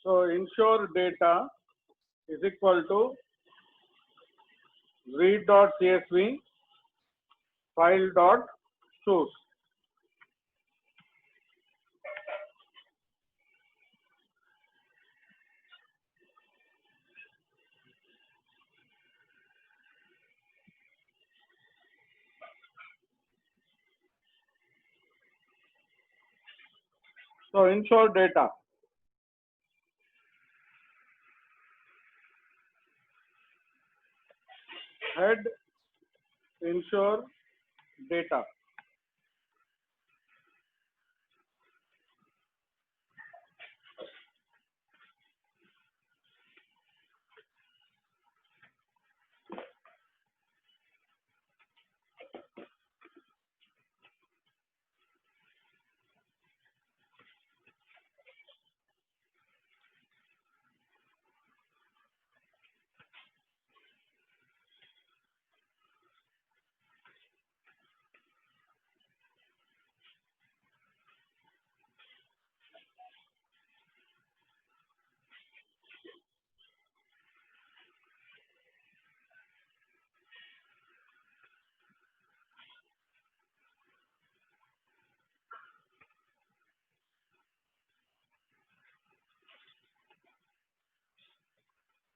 So ensure data is equal to read.csv file.choose. So ensure data. Head ensure data.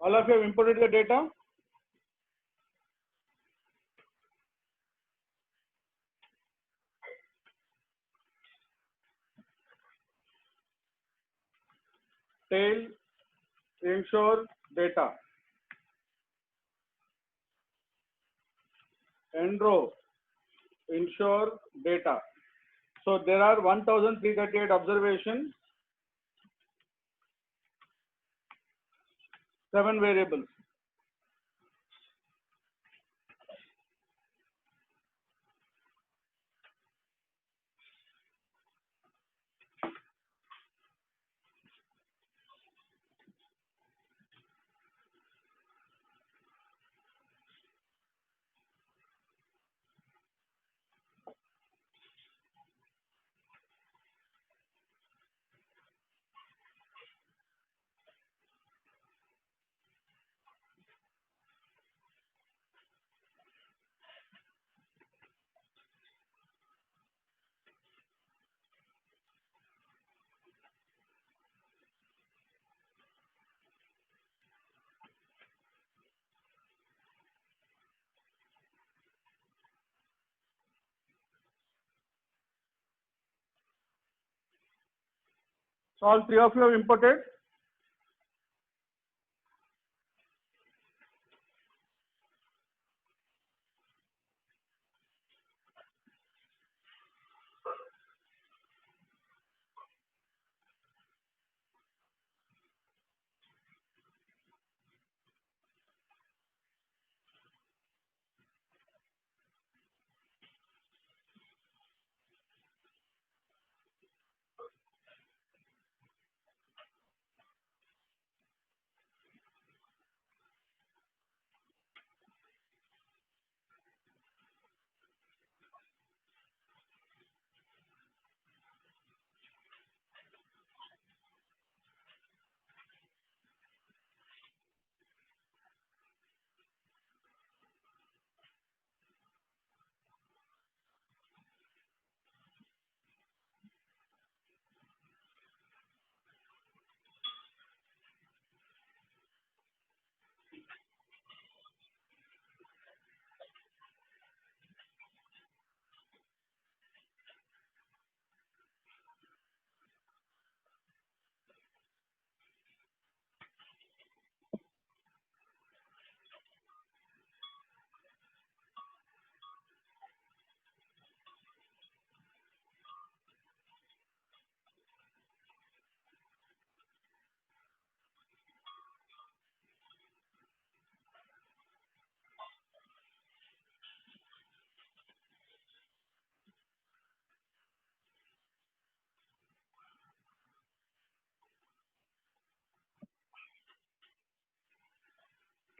All of you have imported the data. Tail ensure data. End row ensure data. So there are 1338 observations, 7 variables. So all 3 of you have imported.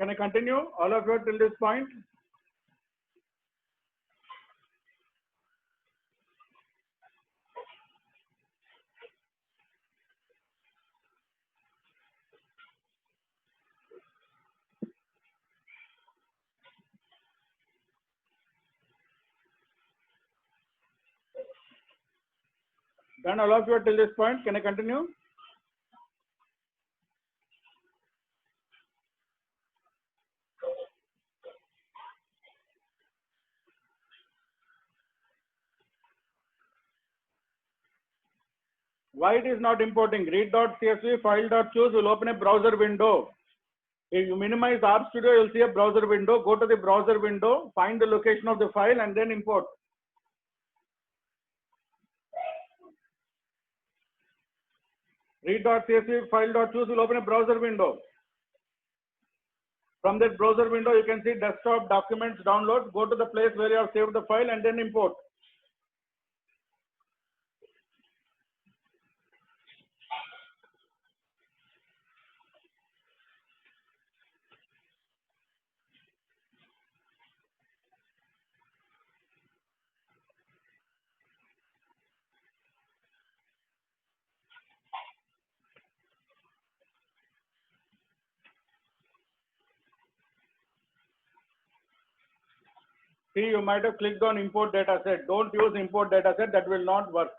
Can I continue? All of you till this point? Done all of you till this point? Can I continue? Why it is not importing? Read.csv file.choose will open a browser window. If you minimize RStudio, you'll see a browser window. Go to the browser window, find the location of the file, and then import. Read.csv file.choose will open a browser window. From that browser window, you can see desktop documents download. Go to the place where you have saved the file and then import. See, you might have clicked on import dataset. Don't use import dataset, that will not work.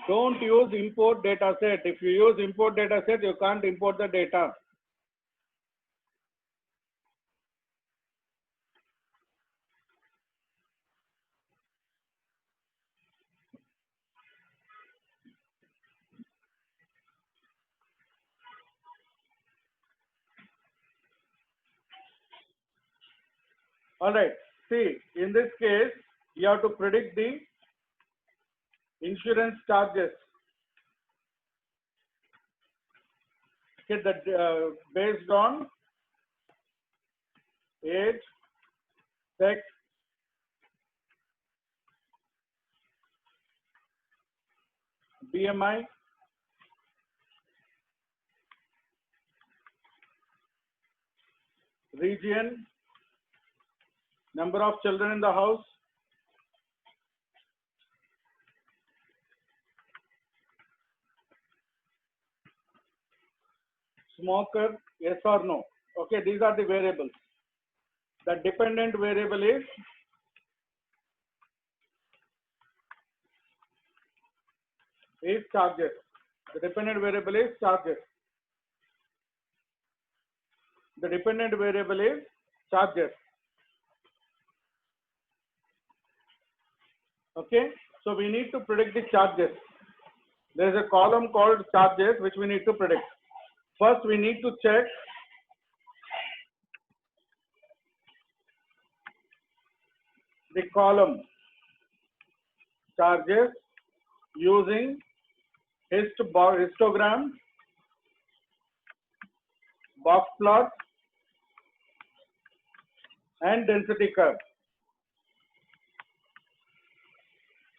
Don't use import dataset. If you use import dataset, you can't import the data. All right. See, in this case, you have to predict the insurance charges. Okay, that based on age, sex, BMI, region, number of children in the house, smoker, yes or no. Okay, these are the variables. The dependent variable is charges. The dependent variable is charges. The dependent variable is charges. Okay, so we need to predict the charges. There is a column called charges which we need to predict. First, we need to check the column charges using histogram, box plot, and density curve.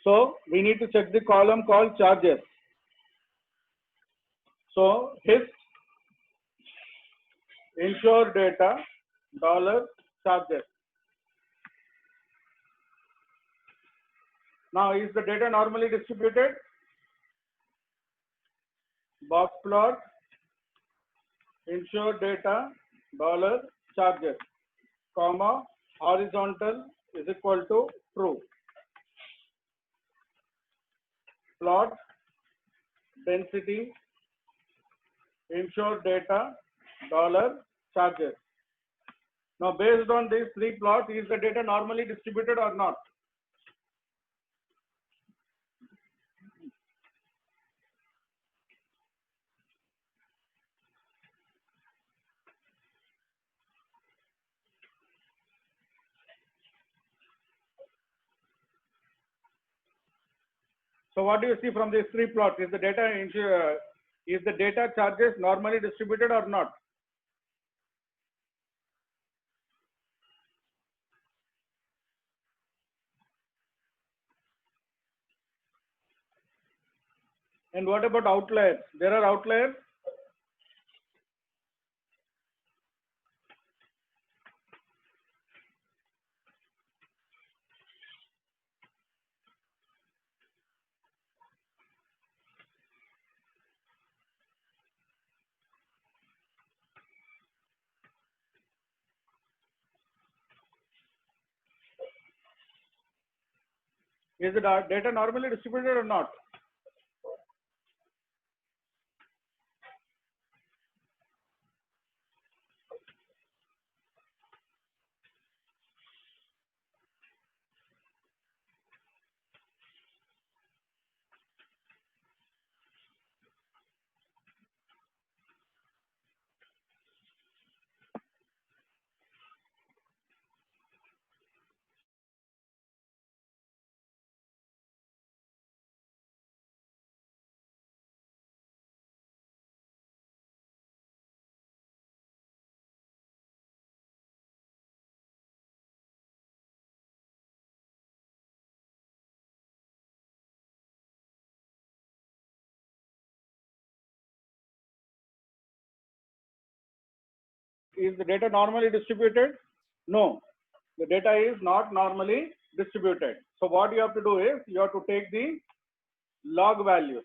So we need to check the column called charges. So hist insure data dollar charges. Now, is the data normally distributed? Box plot insure data dollar charges, comma horizontal is equal to true. Plot density insure data dollar charges. Now, based on these three plots, is the data normally distributed or not? So what do you see from these three plots? Is the data charges normally distributed or not? And what about outliers? There are outliers. Is the data normally distributed or not? Is the data normally distributed? No, the data is not normally distributed. So what you have to do is you have to take the log values.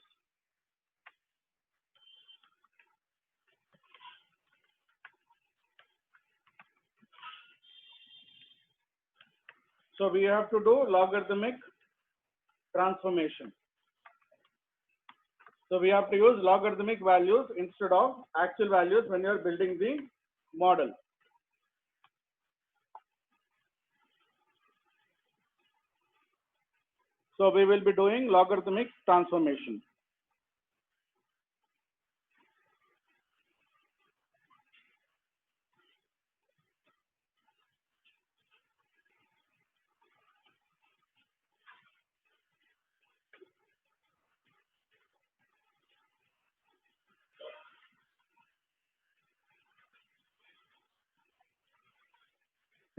So we have to do logarithmic transformation. So we have to use logarithmic values instead of actual values when you are building the model. So we will be doing logarithmic transformation.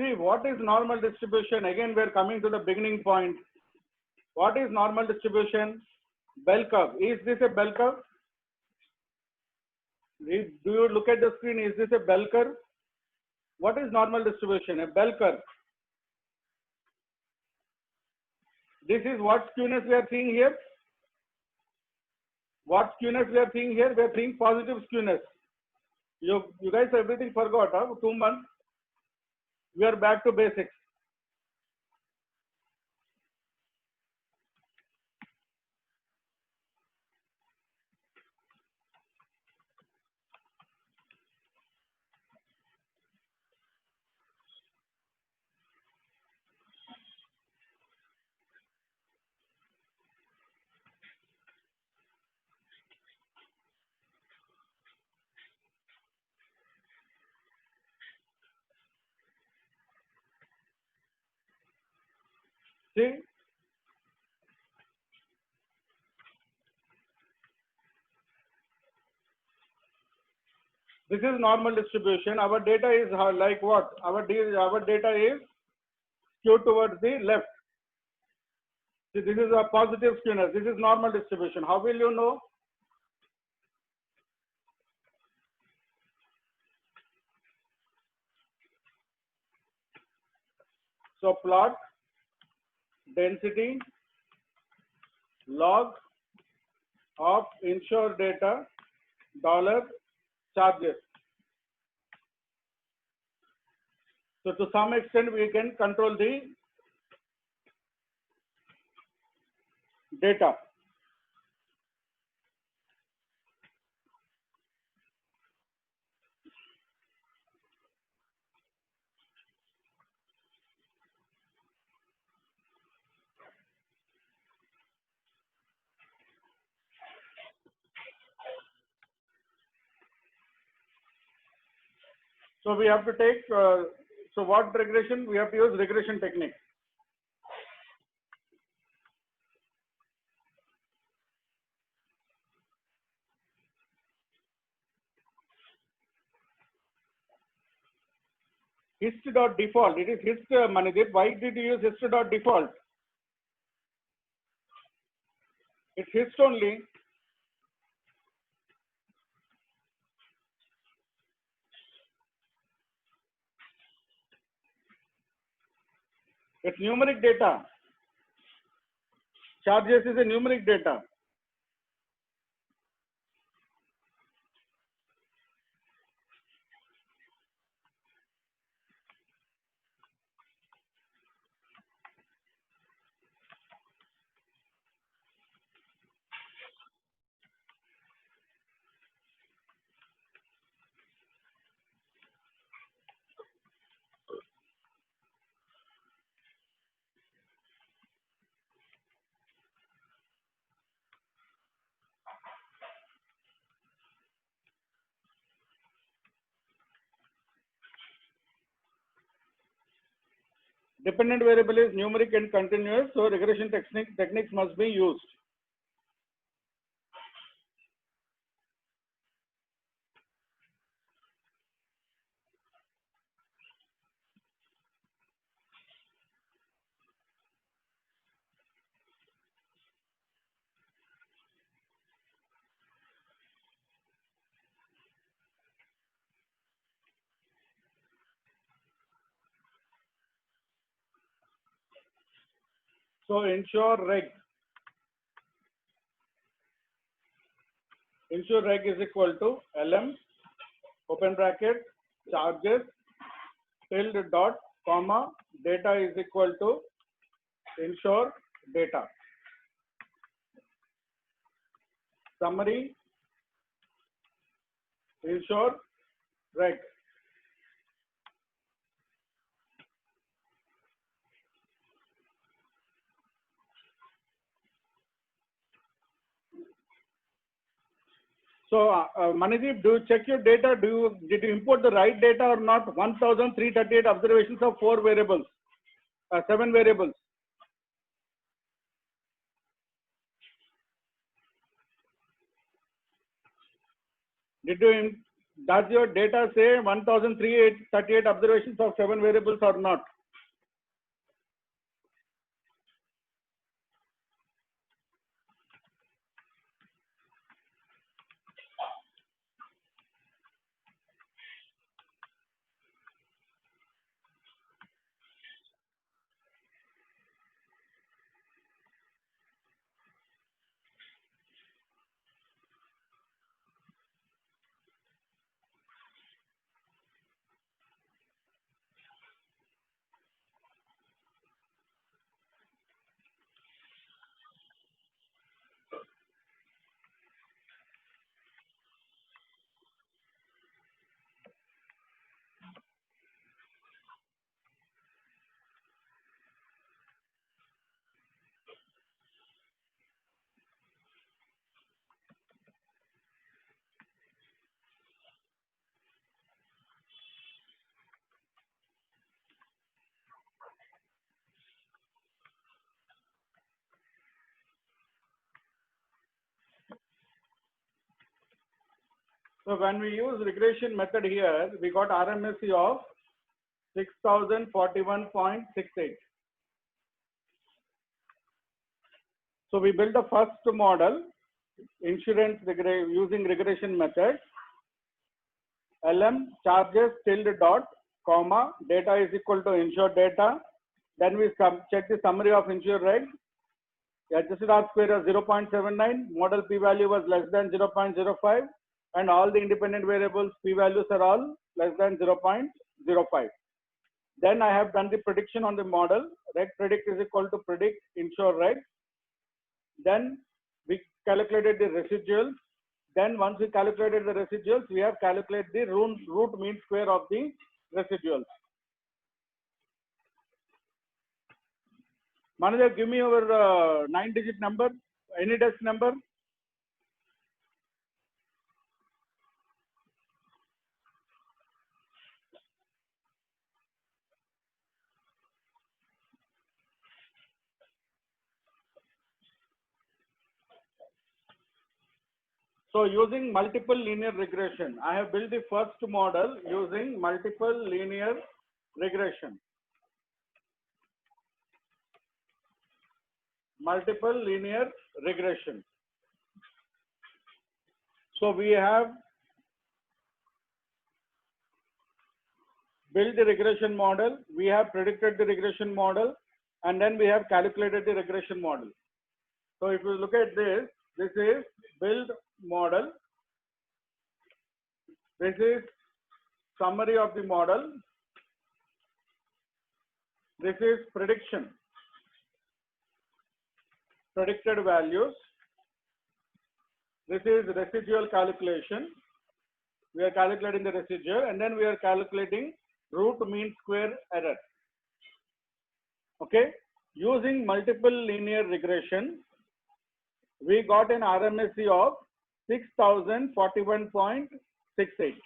See, what is normal distribution? Again, we are coming to the beginning point. What is normal distribution? Bell curve. Is this a bell curve? Do you look at the screen? Is this a bell curve? What is normal distribution? A bell curve. This is what skewness we are seeing here. What skewness we are seeing here? We are seeing positive skewness. You guys everything forgot, huh? 2 months. We are back to basics. See, this is normal distribution. Our data is like what? Our data is skewed towards the left. See, this is a positive skewness. This is normal distribution. How will you know? So plot density log of insured data dollar charges. So to some extent we can control the data. So we have to take, so what regression? We have to use regression technique. Hist.default. It is hist, Manidip. Why did you use hist.default? It's hist only. It's numeric data. Charges is a numeric data. Dependent variable is numeric and continuous, so regression techniques must be used. So ensure reg is equal to LM open bracket charges tilde dot comma data is equal to ensure data. Summary ensure reg. So Manideep, do you check your data? Did you import the right data or not? 1,338 observations of 4 variables, 7 variables. Does your data say 1,338 observations of 7 variables or not? So when we use regression method here, we got RMSE of 6041.68. So we built the first model, insurance using regression method. LM charges tilde dot comma data is equal to ensure data. Then we check the summary of ensure reg. Adjusted R square was 0.79. Model p-value was less than 0.05. And all the independent variables p-values are all less than 0.05. Then I have done the prediction on the model. Reg predict is equal to predict ensure reg. Then we calculated the residuals. Then once we calculated the residuals, we have calculated the root mean square of the residuals. Manager, give me your 9-digit number, any desk number. So using multiple linear regression, I have built the first model using multiple linear regression. Multiple linear regression. So we have built the regression model, we have predicted the regression model, and then we have calculated the regression model. So if you look at this, this is build model. This is summary of the model. This is prediction. Predicted values. This is residual calculation. We are calculating the residual, and then we are calculating root mean square error. Okay. Using multiple linear regression, we got an RMSE of 6041.68.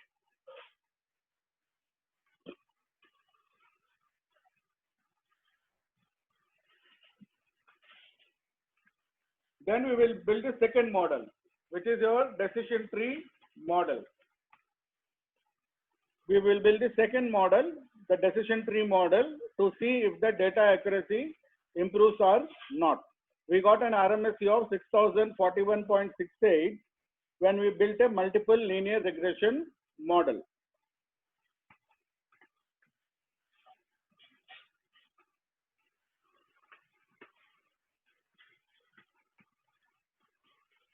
Then we will build a second model, which is your decision tree model. We will build the second model, the decision tree model, to see if the data accuracy improves or not. We got an RMSE of 6041.68 when we built a multiple linear regression model.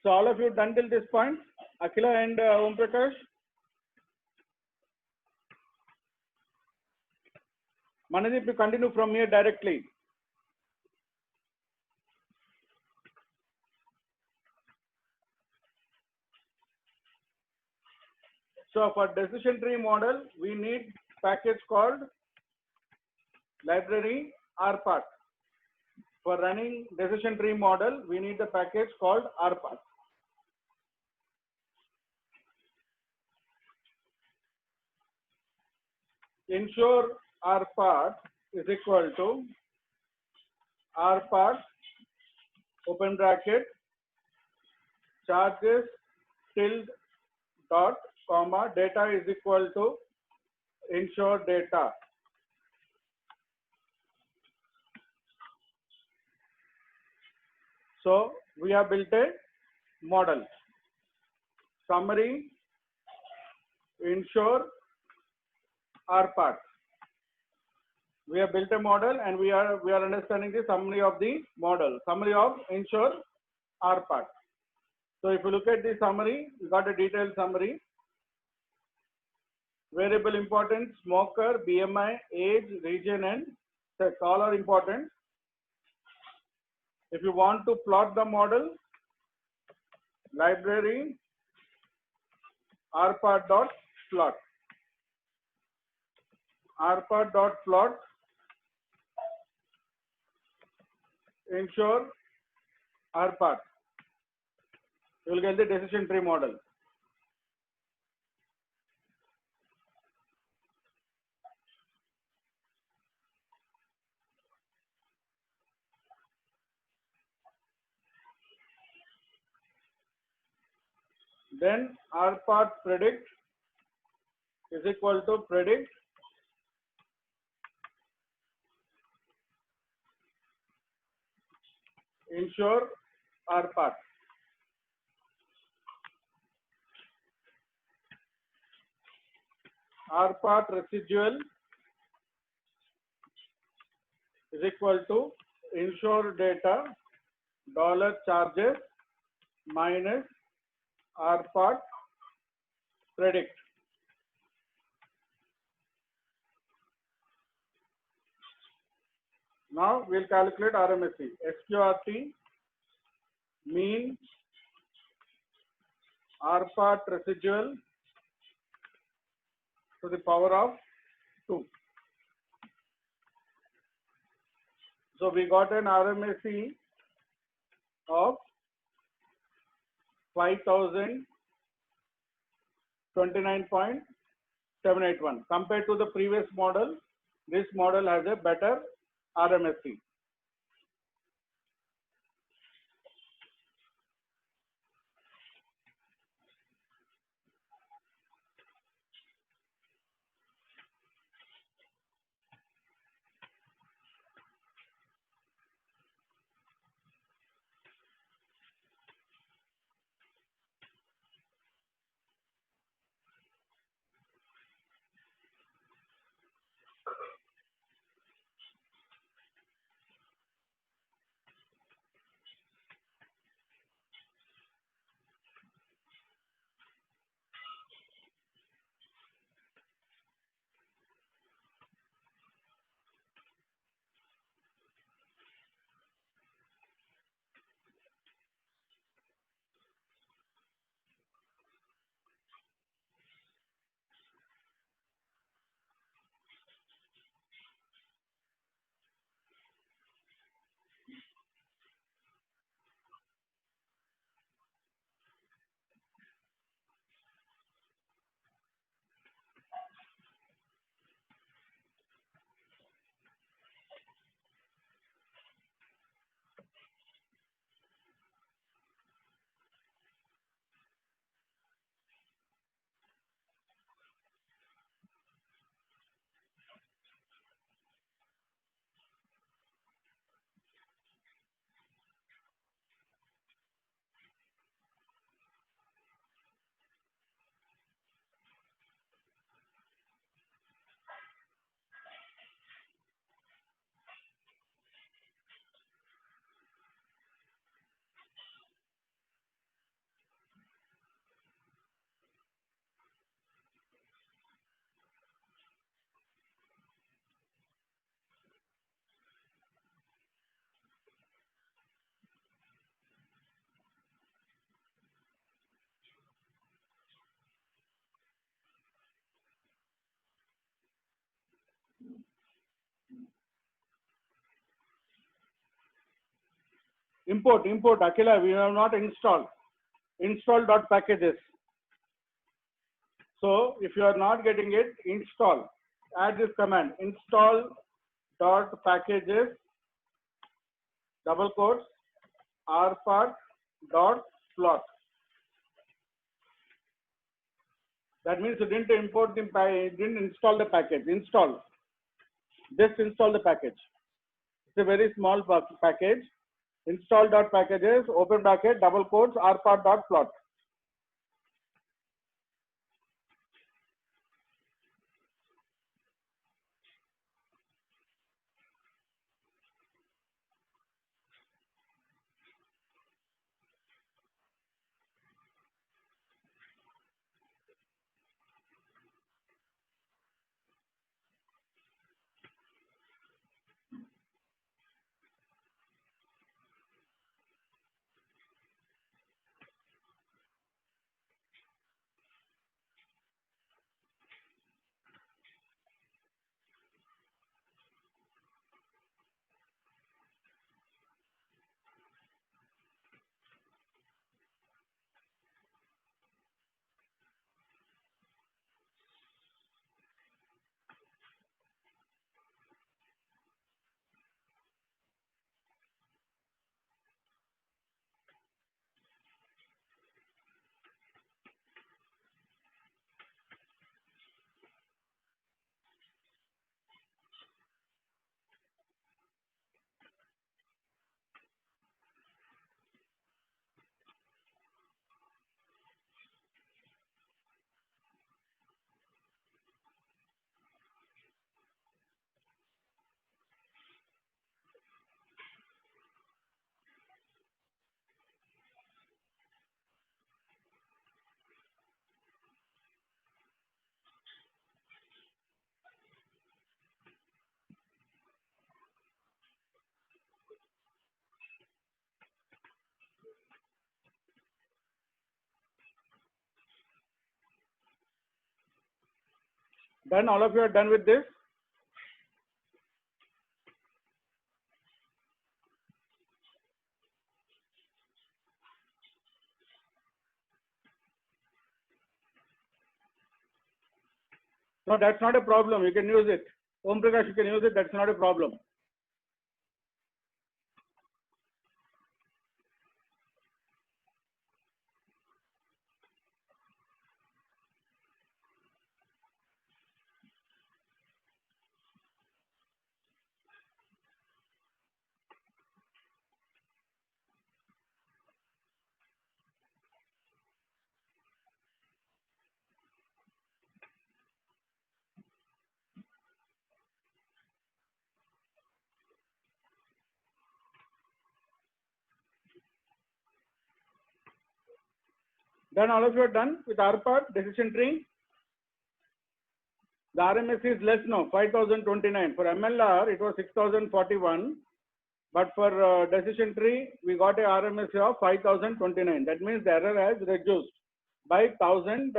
So all of you done till this point, Akhila and Om Prakash? Manadeep, you continue from here directly. So for decision tree model, we need package called library RPath. For running decision tree model, we need the package called RPath. Ensure RPath is equal to RPath open bracket charges tilde dot comma data is equal to ensure data. So we have built a model. Summary, ensure RPath. We have built a model and we are understanding the summary of the model. Summary of ensure RPath. So if you look at the summary, you got a detailed summary. Variable importance, smoker, BMI, age, region, and sex, all are important. If you want to plot the model, library rpath.plot. rpath.plot ensure RPath. You will get the decision tree model. Then RPath predict is equal to predict ensure RPath. RPath residual is equal to ensure data dollar charges minus RPath predict. Now we'll calculate RMSE. SQRT mean RPath residual to the power of 2. So we got an RMSE of 5029.781. Compared to the previous model, this model has a better RMSE. Import, Akila, we have not installed. Install.packages. So if you are not getting it, install. Add this command, install.packages, double quotes, rpart.plot. That means you didn't import the didn't install the package. Install. Just install the package. It's a very small package. Install.packages, open bracket, double quotes, rpart.plot. Done? All of you are done with this? No, that's not a problem. You can use it. Om Prakash, you can use it. That's not a problem. Then all of you are done with rpart decision tree. The RMS is less now, 5029. For MLR, it was 6041. But for decision tree, we got a RMS of 5029. That means the error has reduced by $1,000.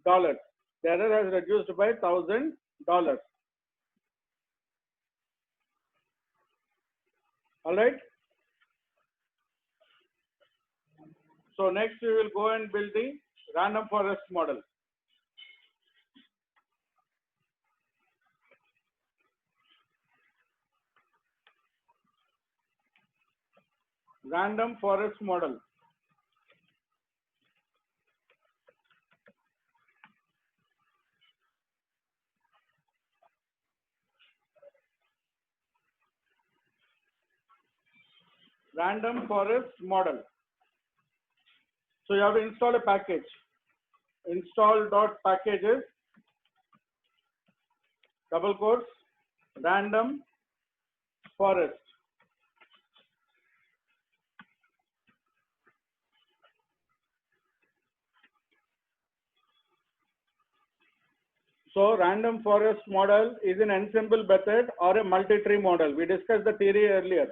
The error has reduced by $1,000. All right. So next we will go and build the random forest model. Random forest model. Random forest model. So you have to install a package. Install.packages, double quotes, random forest. So random forest model is an ensemble method or a multi-tree model. We discussed the theory earlier.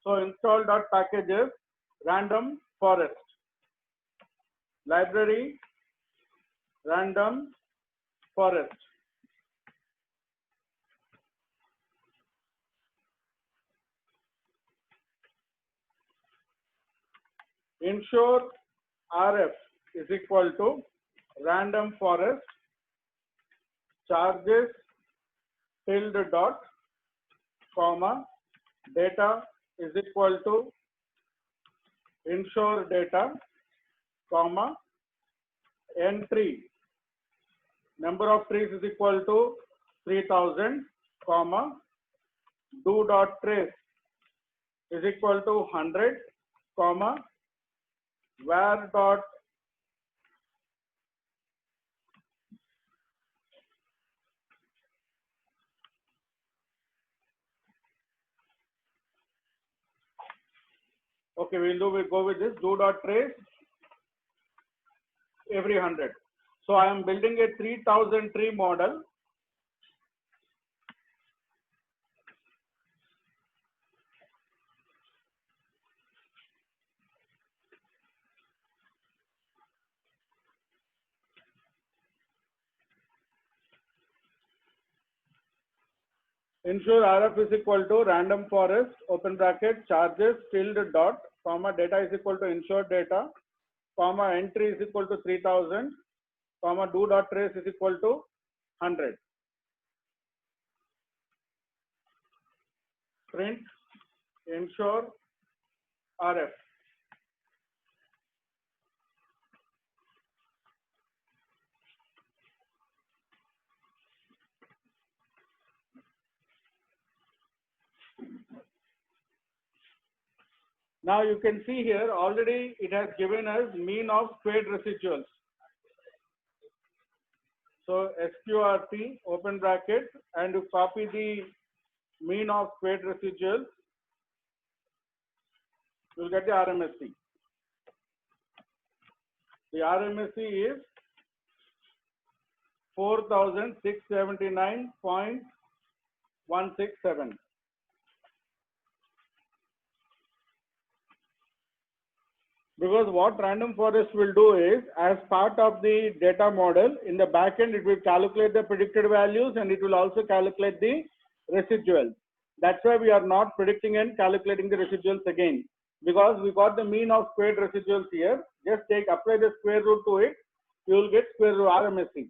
So install.packages, random forest. Library, random forest. ensure RF is equal to random forest charges tilde dot comma data is equal to ensure data comma entry number of trees is equal to 3000 comma do dot trace is equal to 100 comma where dot okay, we'll go with this do dot trace every 100. So I am building a 3000 tree model. Ensure RF is equal to random forest open bracket charges tilde dot comma data is equal to ensure data comma entry is equal to 3000 comma do dot trace is equal to 100. Print ensure RF. Now you can see here already it has given us mean of squared residuals. So SQRT open bracket and you copy the mean of squared residuals, you will get the RMSE. The RMSE is 4679.167. Because what random forest will do is, as part of the data model, in the backend, it will calculate the predicted values and it will also calculate the residuals. That's why we are not predicting and calculating the residuals again. Because we got the mean of squared residuals here. Just apply the square root to it, you will get square root RMSE.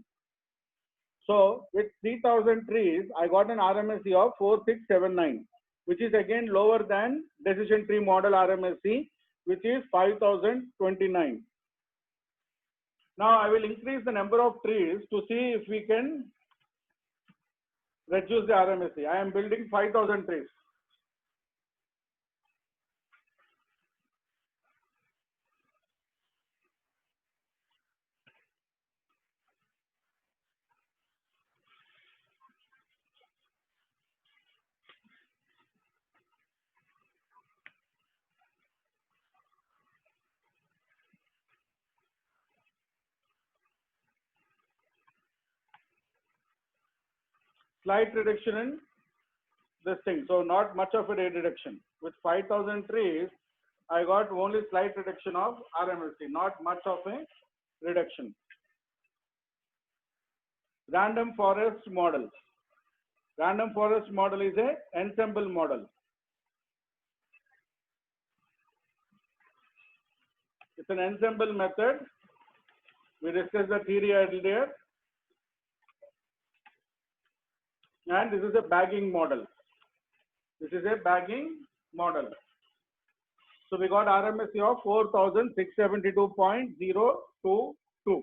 So with 3000 trees, I got an RMSE of 4679, which is again lower than decision tree model RMSE, which is 5029. Now I will increase the number of trees to see if we can reduce the RMSE. I am building 5000 trees. Slight reduction in this thing. So not much of a reduction. With 5000 trees, I got only slight reduction of RMSE, not much of a reduction. Random forest model. Random forest model is a ensemble model. It's an ensemble method. We discussed the theory earlier. And this is a bagging model. This is a bagging model. So we got RMSE of 4672.022.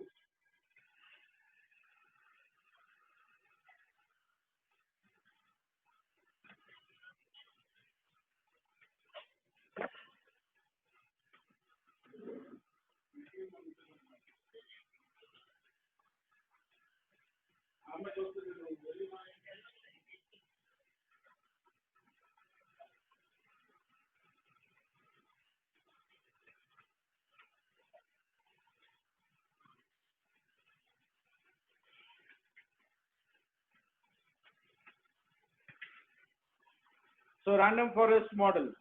So random forest model.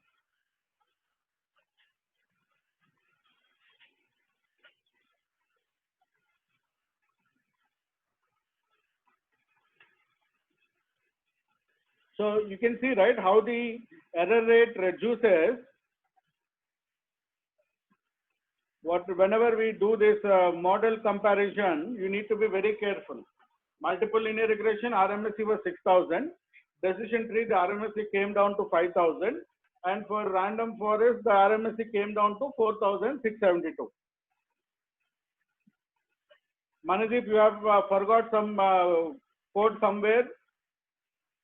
So you can see, right, how the error rate reduces whenever we do this model comparison, you need to be very careful. Multiple linear regression, RMSE was 6,000. Decision tree, the RMSE came down to 5,000. And for random forest, the RMSE came down to 4,672. Manadip, you have forgot some code somewhere.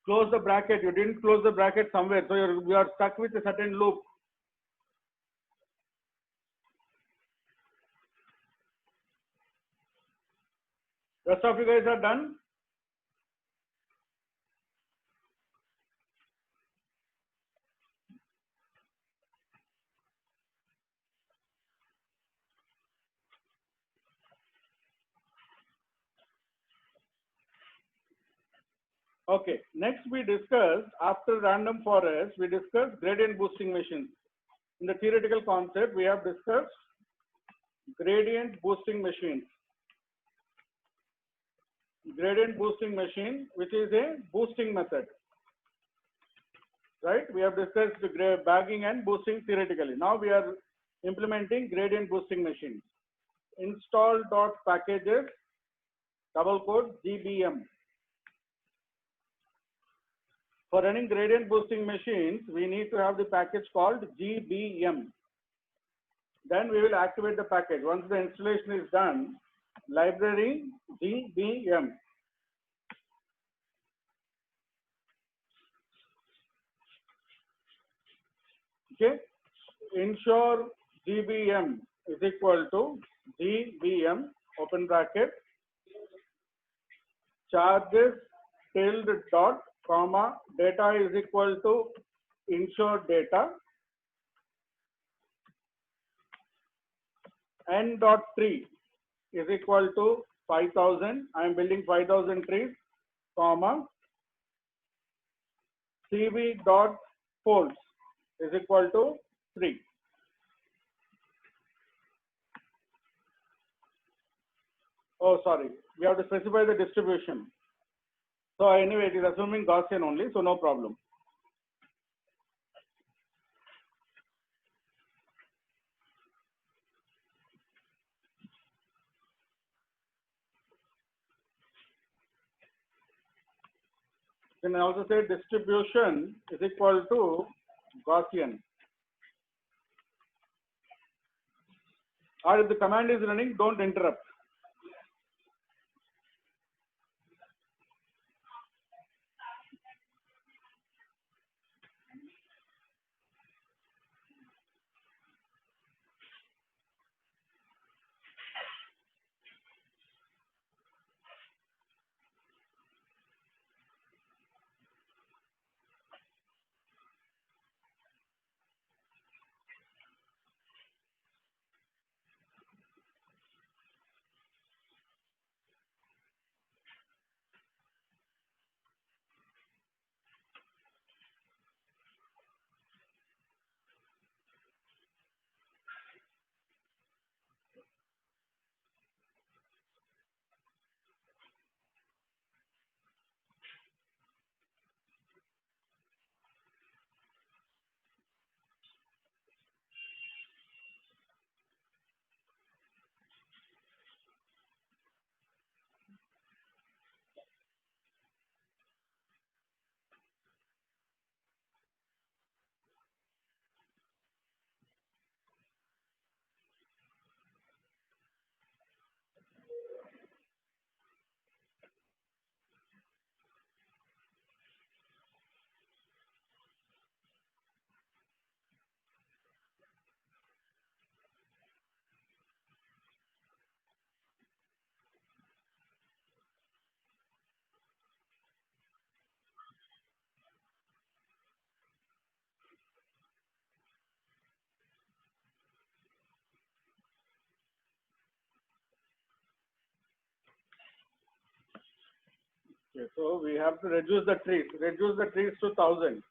Close the bracket. You didn't close the bracket somewhere. So you are stuck with a certain loop. Rest of you guys are done? Okay. Next we discussed, after random forest, we discussed gradient boosting machines. In the theoretical concept, we have discussed gradient boosting machines. Gradient boosting machine, which is a boosting method. Right? We have discussed the bagging and boosting theoretically. Now we are implementing gradient boosting machines. Install.packages, double quote, GBM. For running gradient boosting machines, we need to have the package called GBM. Then we will activate the package. Once the installation is done, library GBM. Okay. Ensure GBM is equal to GBM, open bracket, charges tilde dot comma, data is equal to ensure data, n dot tree is equal to 5,000. I am building 5,000 trees, comma, CV dot folds is equal to 3. Oh, sorry. We have to specify the distribution. So anyway, it is assuming Gaussian only, so no problem. You can also say distribution is equal to Gaussian. Or if the command is running, don't interrupt. Okay, so we have to reduce the trees to 1,000.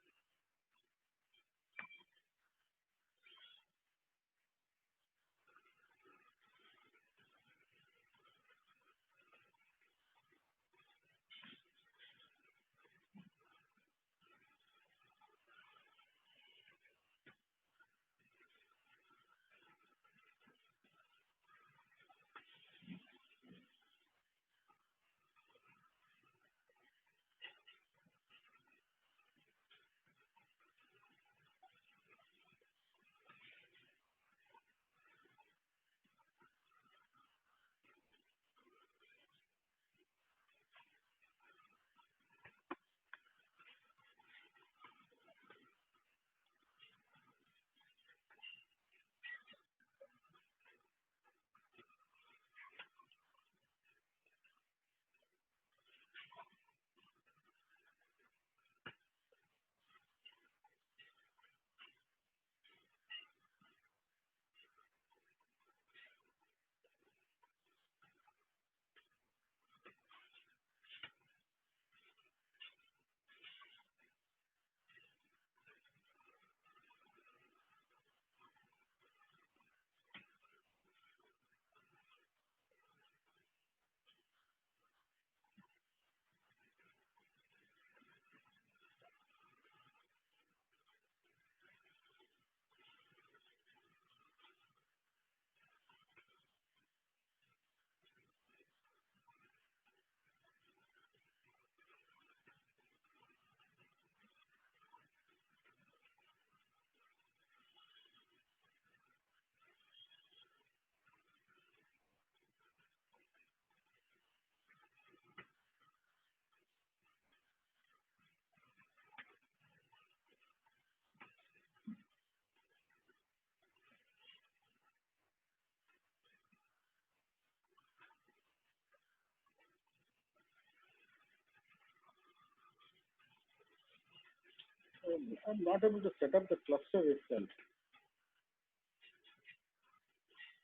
I'm not able to set up the cluster itself.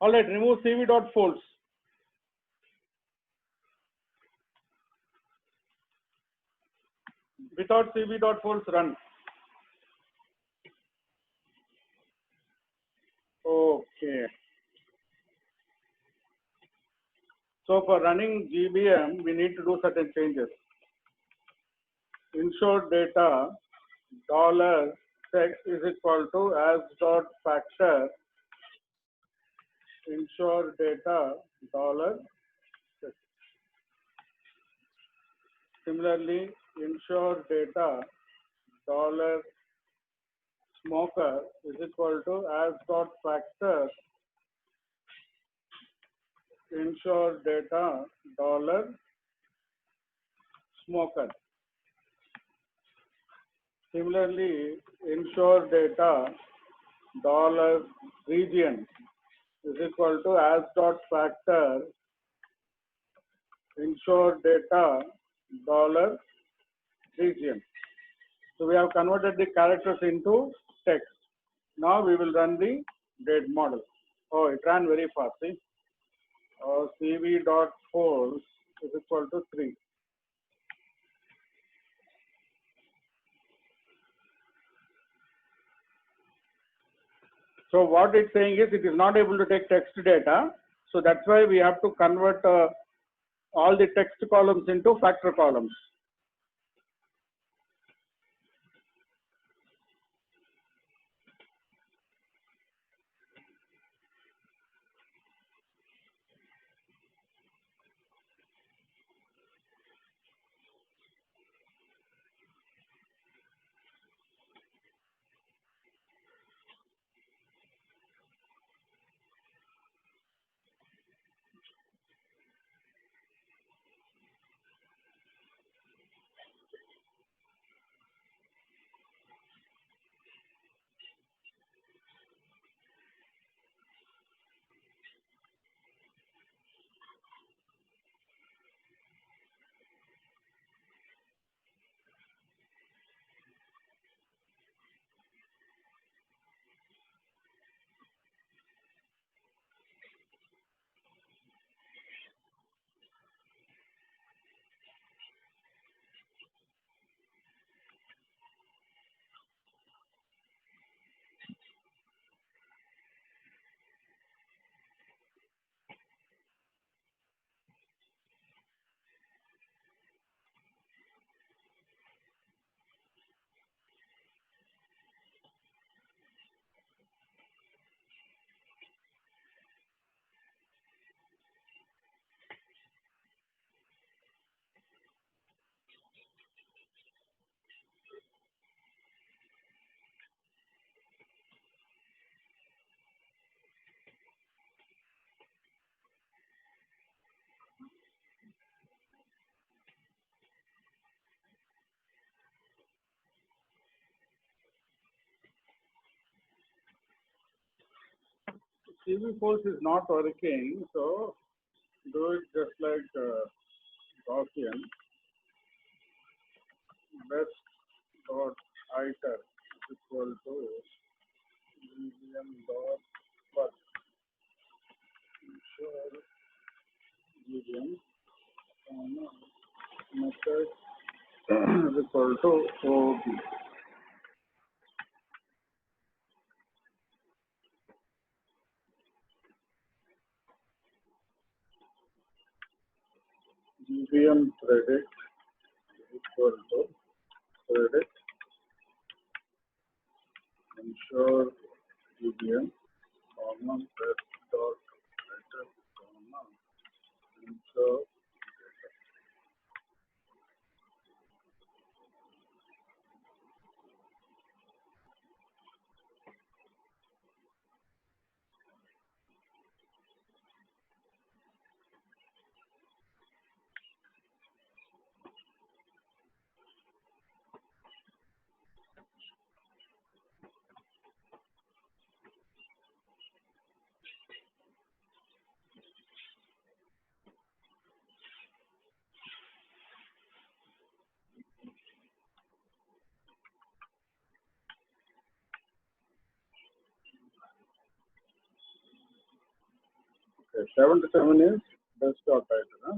All right, remove cv.folds. Without cv.folds, run. Okay. So for running GBM, we need to do certain changes. Ensure data dollar text is equal to as dot factor ensure data dollar text. Similarly, ensure data dollar smoker is equal to as dot factor ensure data dollar smoker. Similarly, ensure data dollar region is equal to as dot factor ensure data dollar region. So we have converted the characters into text. Now we will run the date model. Oh, it ran very fast. See, cv.force is equal to 3. So what it's saying is it is not able to take text data. So that's why we have to convert all the text columns into factor columns. CV force is not working, so do it just like Gaussian. Best dot iter is equal to medium dot first. Ensure medium method is equal to OB. GBM credit is equal to credit ensure GBM best dot iter ensure. Okay, 7 to 7 is best or title. Huh?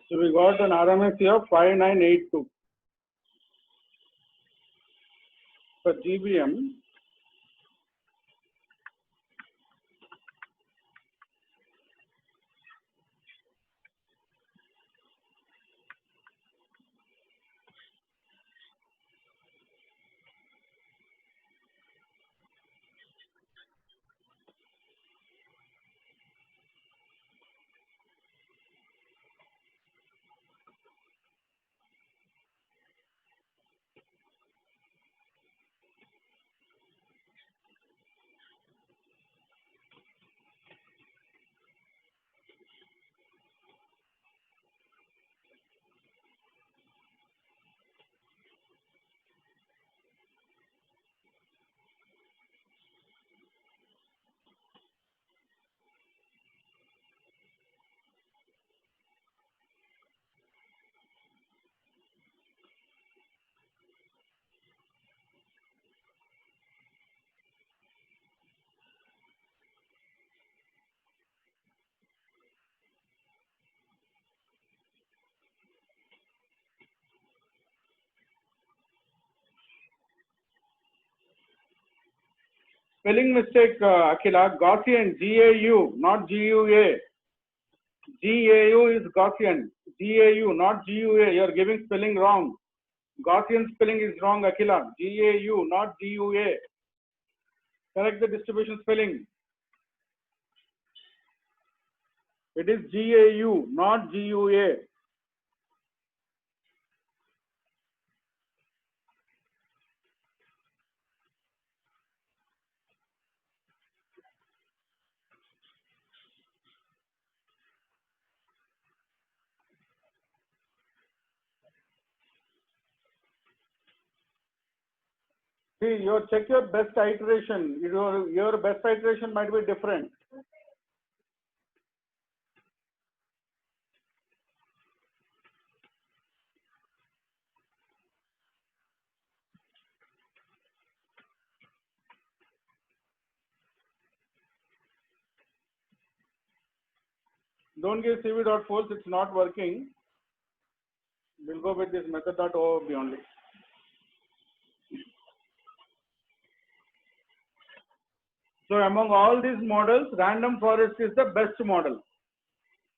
So we got an RMSE of 5982 for GBM. Spelling mistake, Akila. Gaussian, GAU, not GUA. GAU is Gaussian. GAU, not GUA. You are giving spelling wrong. Gaussian spelling is wrong, Akila. GAU, not GUA. Correct the distribution spelling. It is GAU, not GUA. See, check your best iteration. Your best iteration might be different. Don't give CV.false, it's not working. We'll go with this method.orb only. So among all these models, random forest is the best model.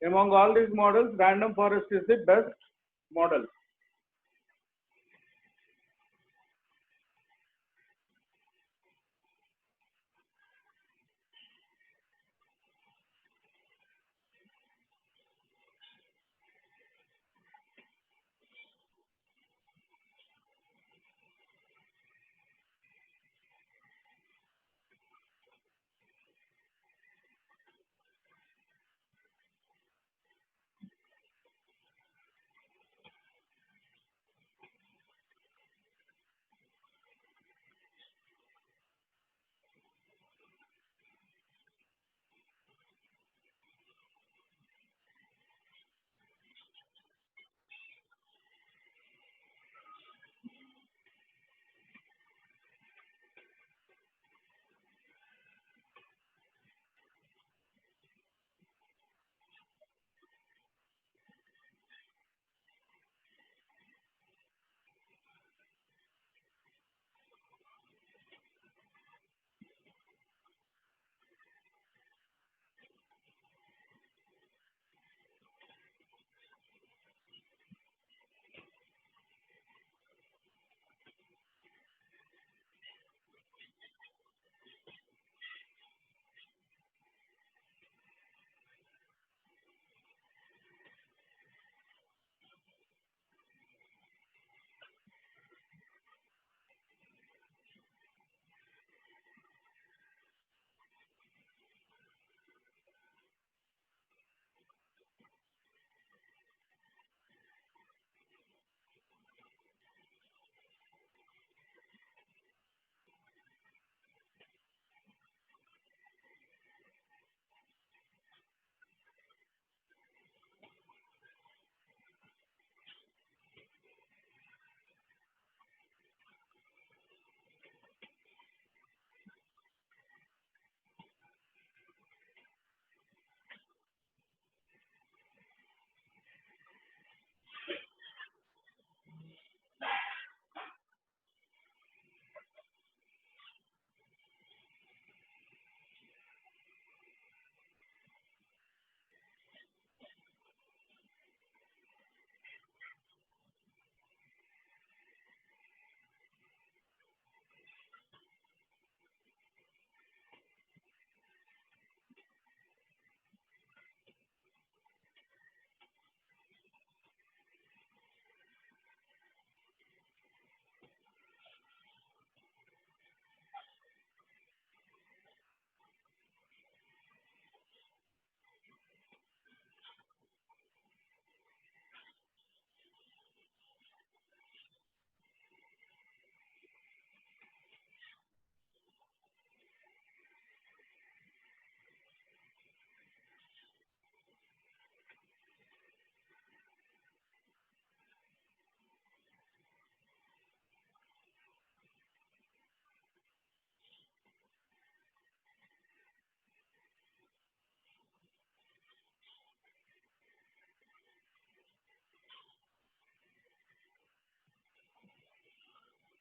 Among all these models, random forest is the best model.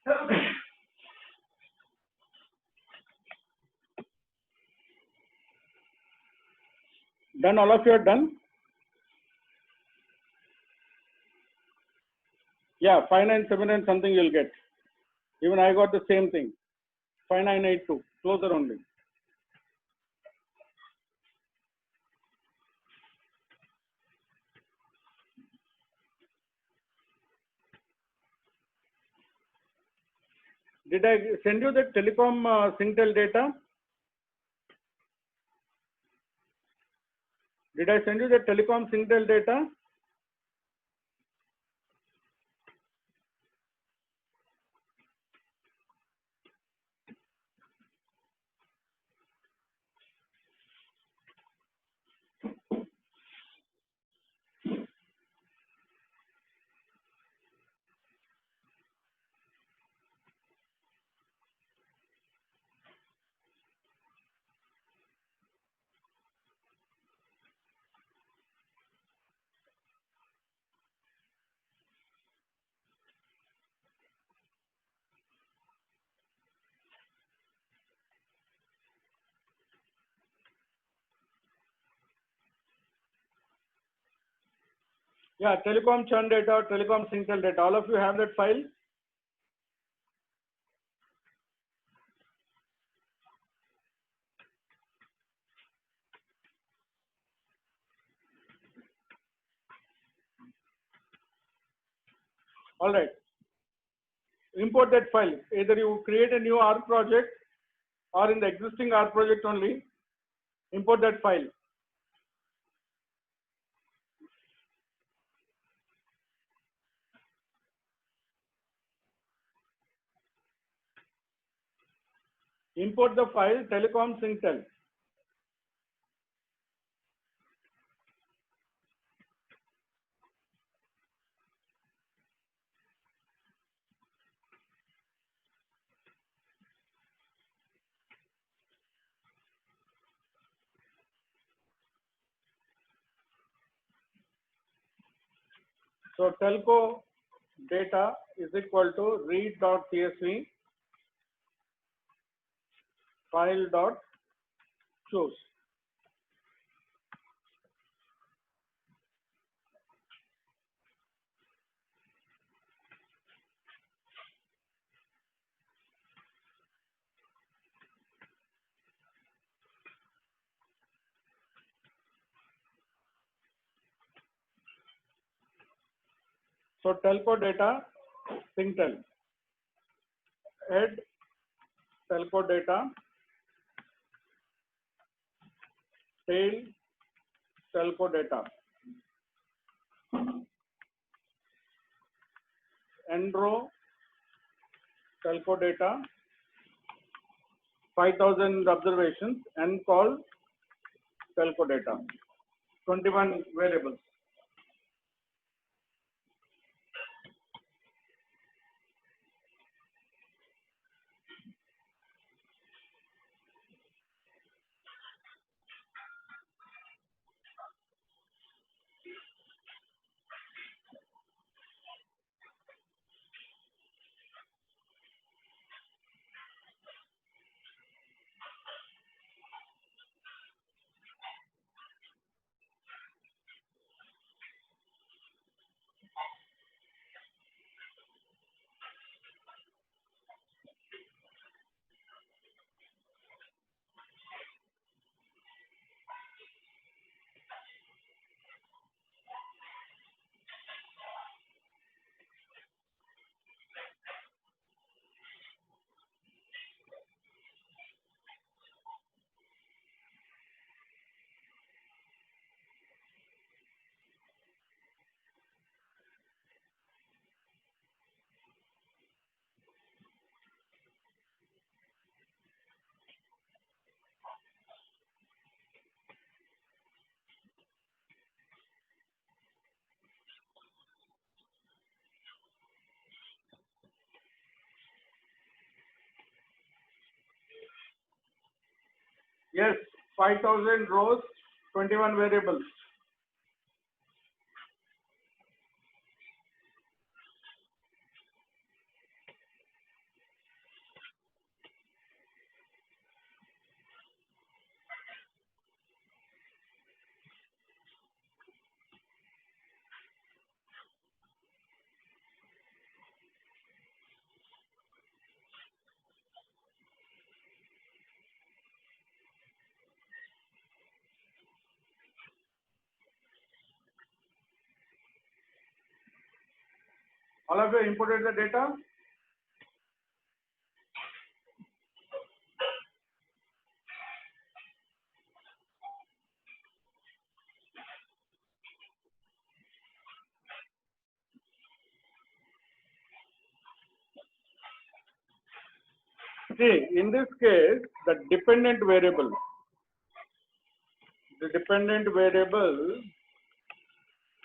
Done, all of you are done? Yeah, 5979 something you'll get. Even I got the same thing. 5982, closer only. Did I send you the telecom Singtel data? Did I send you the telecom Singtel data? Yeah, telecom churn data, telecom Singtel data. All of you have that file? All right. Import that file. Either you create a new R project or in the existing R project only, import that file. Import the file telecom Singtel. So telco data is equal to read.csv file.choose. So telco data Singtel. Head telco data, tail telco data, end row telco data, 5000 observations, and call telco data, 21 variables. Yes, 5000 rows, 21 variables. All of you inputted the data. See, in this case, the dependent variable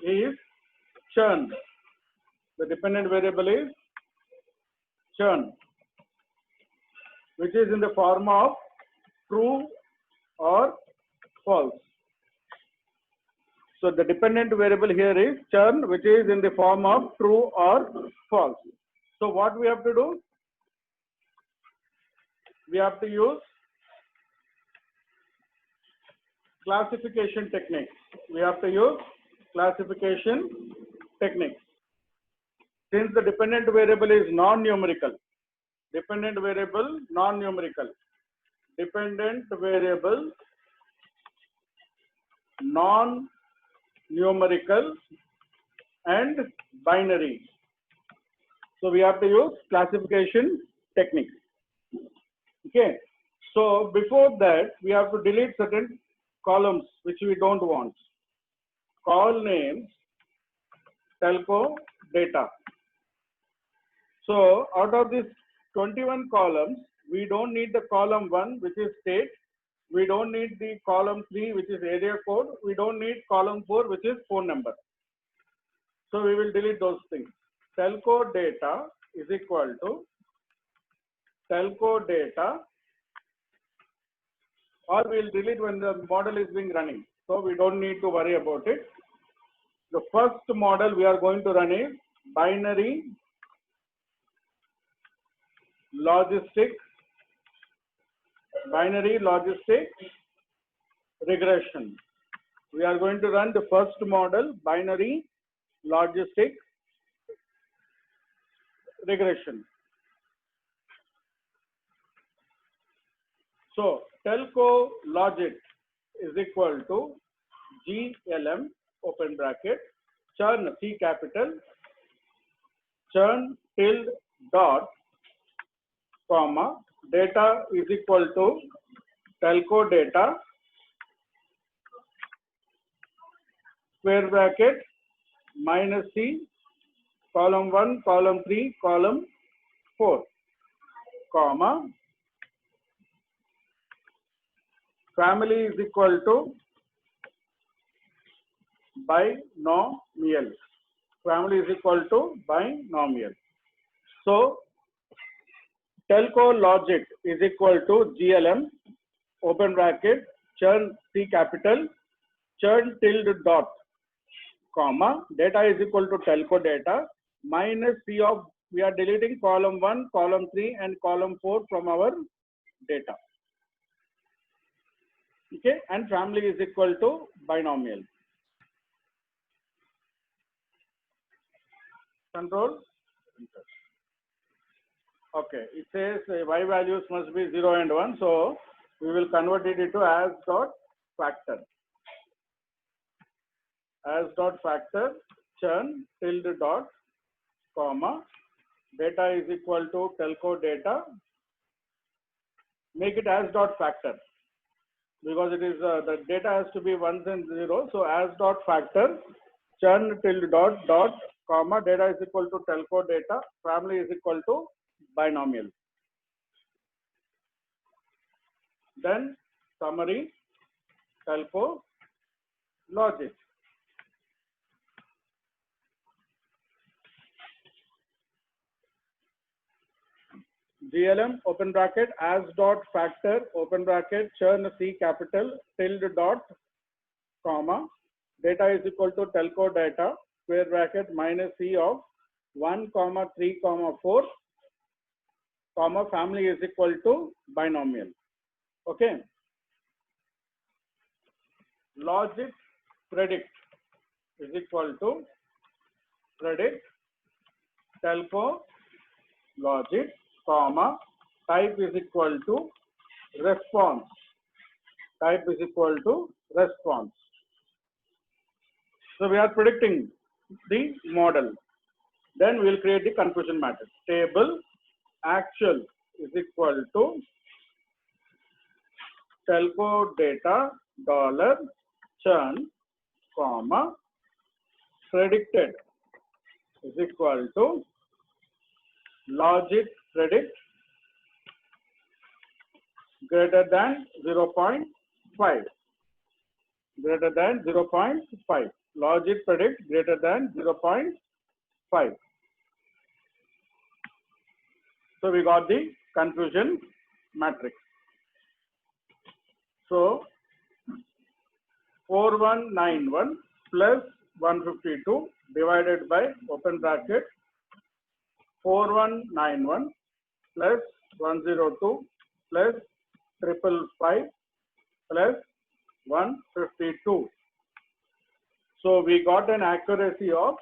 is churn. The dependent variable is churn, which is in the form of true or false. So the dependent variable here is churn, which is in the form of true or false. So what we have to do? We have to use classification techniques. Since the dependent variable is non-numerical, and binary. So we have to use classification techniques. Okay. So before that, we have to delete certain columns which we don't want. Call names, telco, data. So out of these 21 columns, we don't need the column 1, which is state. We don't need the column 3, which is area code. We don't need column 4, which is phone number. So we will delete those things. Telco data is equal to telco data, or we will delete when the model is being running. So we don't need to worry about it. The first model we are going to run is binary logistic regression. We are going to run the first model, binary logistic regression. So telco logic is equal to GLM open bracket churn C capital churn tilde dot comma data is equal to telco data square bracket minus C column 1 column 3 column 4 comma family is equal to binomial. Family is equal to binomial. So telco logic is equal to GLM open bracket churn C capital churn tilde dot comma data is equal to telco data minus C of, we are deleting column 1, column 3 and column 4 from our data. Okay, and family is equal to binomial. Control. Okay, it says y values must be 0 and 1, so we will convert it into as dot factor. As dot factor churn tilde dot comma data is equal to telco data. Make it as dot factor because it is the data has to be ones and zeros. So as dot factor churn tilde dot comma data is equal to telco data. Family is equal to binomial. Then summary telco logic. GLM open bracket as dot factor open bracket churn C capital tilde dot comma data is equal to telco data square bracket minus C of 1 comma 3 comma 4 comma family is equal to binomial. Okay. Logic predict is equal to predict telco logic comma type is equal to response. Type is equal to response. So we are predicting the model. Then we'll create the confusion matrix. Table actual is equal to telco data dollar churn, comma, predicted is equal to logic predict greater than 0.5, greater than 0.5, logic predict greater than 0.5. So we got the confusion matrix. So 4191 plus 152 divided by open bracket 4191 plus 102 plus 555 plus 152. So we got an accuracy of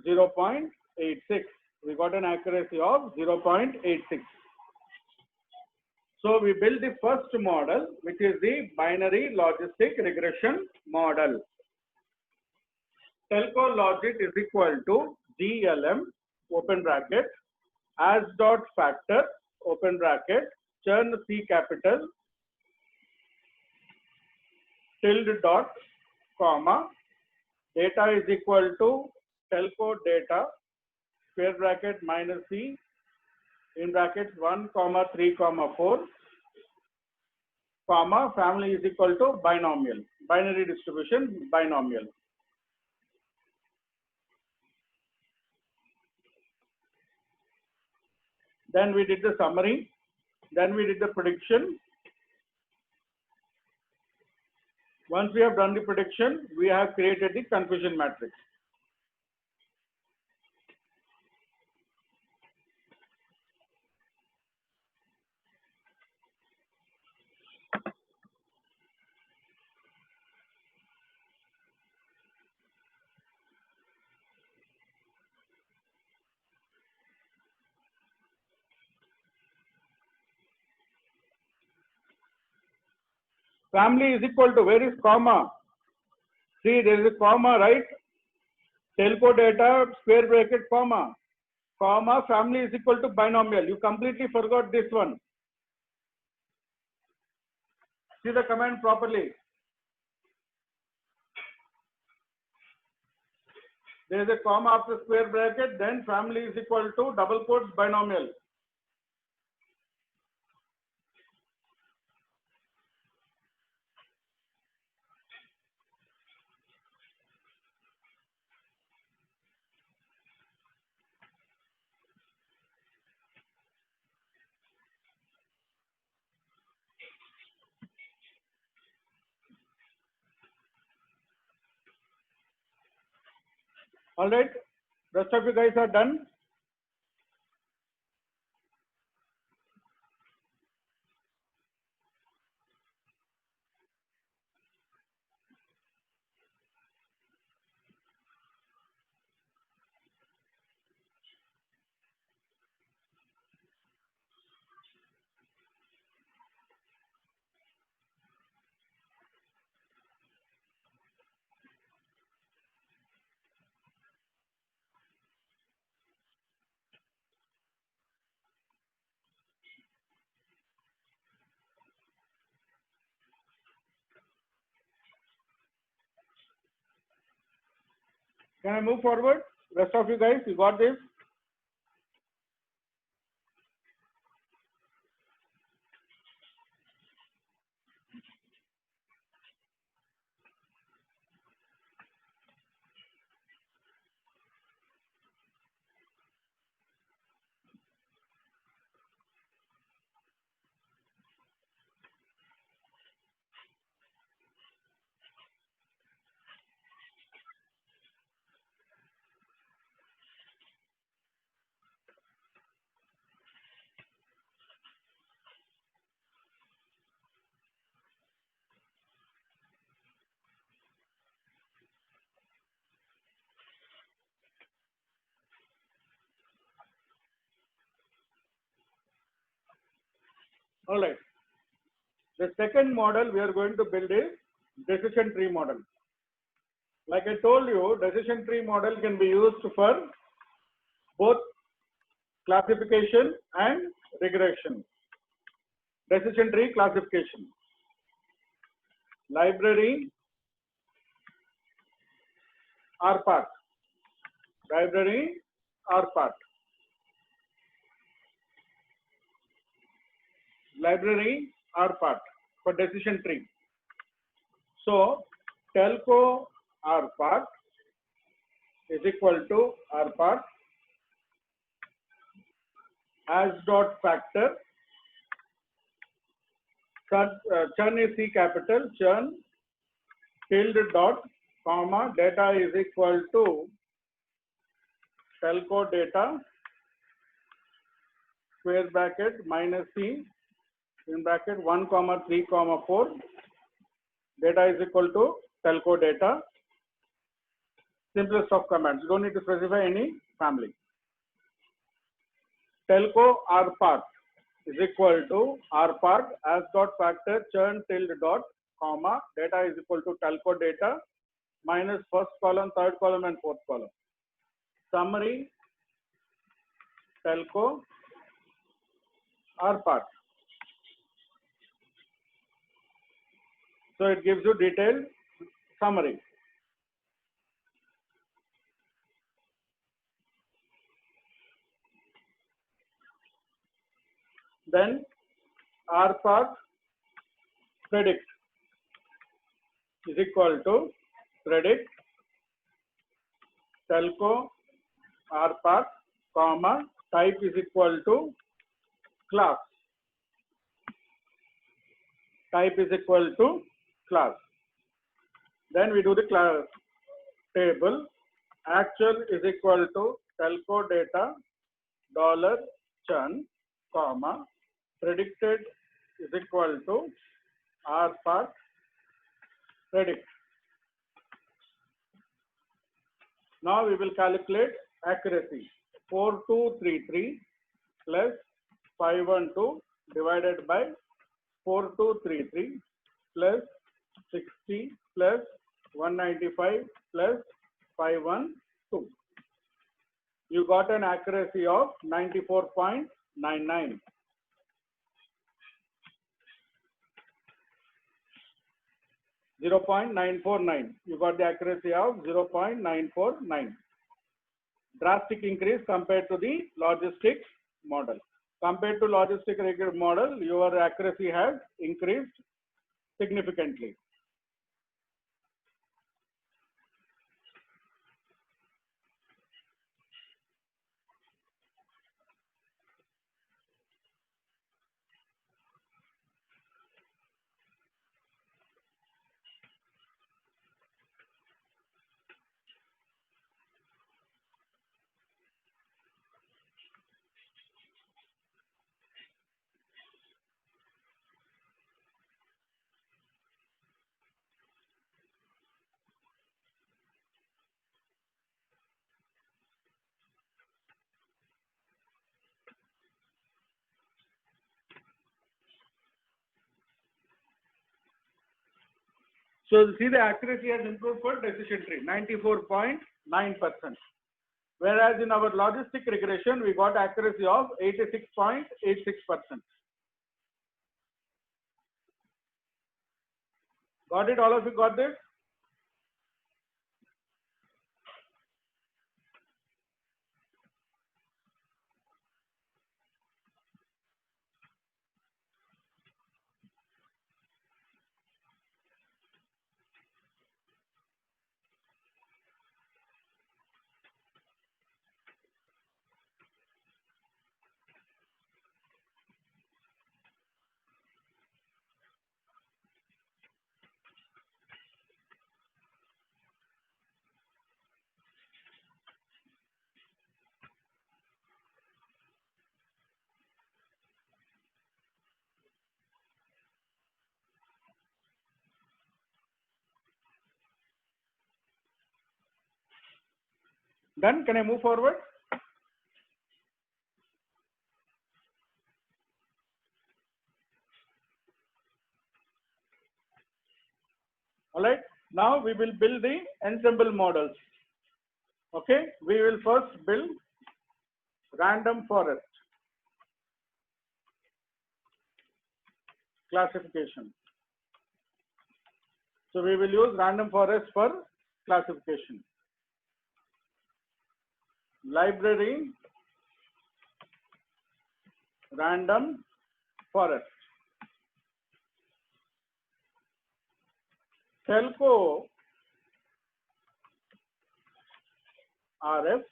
0.86. We got an accuracy of 0.86. So we built the first model, which is the binary logistic regression model. Telco logic is equal to GLM open bracket as dot factor open bracket churn C capital tilde dot comma data is equal to telco data square bracket minus C in brackets 1 comma 3 comma 4 comma family is equal to binomial, binary distribution binomial. Then we did the summary, then we did the prediction. Once we have done the prediction, we have created the confusion matrix. Family is equal to, where is comma? See, there is a comma, right? Telco data, square bracket, comma. Comma, family is equal to binomial. You completely forgot this one. See the command properly. There is a comma after square bracket, then family is equal to double quotes binomial. All right, rest of you guys are done. Can I move forward? Rest of you guys, you got this? All right. The second model we are going to build is decision tree model. Like I told you, decision tree model can be used for both classification and regression. Decision tree classification. Library R part. Library R part. Library R part for decision tree. So telco R part is equal to R part as dot factor. Churn is C capital, churn tilde dot comma data is equal to telco data square bracket minus C in bracket 1 comma 3 comma 4 data is equal to telco data. Simplest of commands, you don't need to specify any family. Telco R part is equal to R part as dot factor churn tilde dot comma data is equal to telco data minus first column, third column and fourth column. Summary telco R part. So it gives you detailed summary. Then R part predict is equal to predict telco R part comma type is equal to class. Type is equal to class. Then we do the class table. Actual is equal to telco data dollar churn comma predicted is equal to R part predict. Now we will calculate accuracy. 4233 plus 512 divided by 4233 plus 60 plus 195 plus 512. You got an accuracy of 94.99. .949. You got the accuracy of 0.949. Drastic increase compared to the logistic model. Compared to logistic model, your accuracy has increased significantly. So see, the accuracy has improved for decision tree, 94.9%. Whereas in our logistic regression, we got accuracy of 86.86%. Got it? All of you got this? Done? Can I move forward? All right. Now we will build the ensemble models. Okay, we will first build random forest classification. So we will use random forest for classification. Library random forest. Telco RF